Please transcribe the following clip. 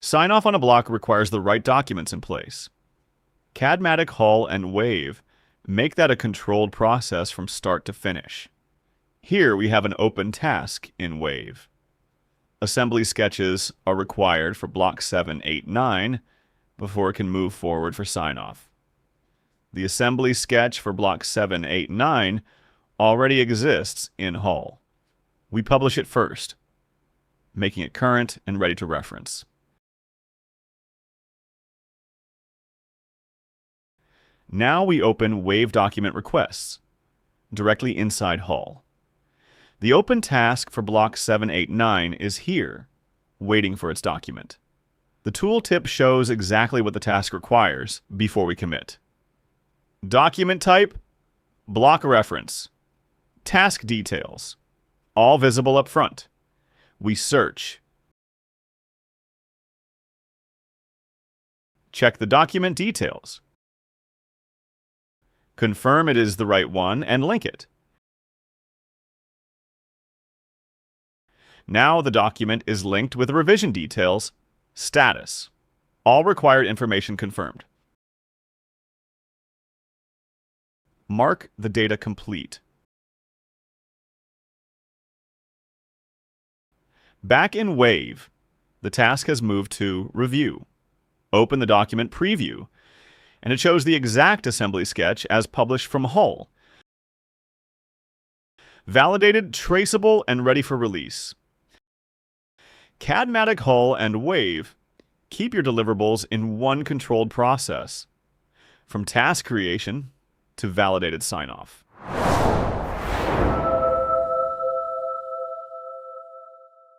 Sign off on a block requires the right documents in place. Cadmatic Hull and Wave make that a controlled process from start to finish. Here we have an open task in Wave. Assembly sketches are required for block 7, 8, 9 before it can move forward for sign-off. The assembly sketch for block 7, 8, 9 already exists in Hull. We publish it first, making it current and ready to reference. Now we open Wave document requests directly inside Hull. The open task for block 7, 8, 9 is here, waiting for its document. The tooltip shows exactly what the task requires before we commit. Document type, block reference. Task details, all visible up front. We search. Check the document details. Confirm it is the right one and link it. Now the document is linked with revision details, status. All required information confirmed. Mark the data complete. Back in Wave, the task has moved to Review. Open the document Preview, and it shows the exact assembly sketch as published from Hull. Validated, traceable, and ready for release. Cadmatic Hull and Wave keep your deliverables in one controlled process, from task creation to validated sign-off.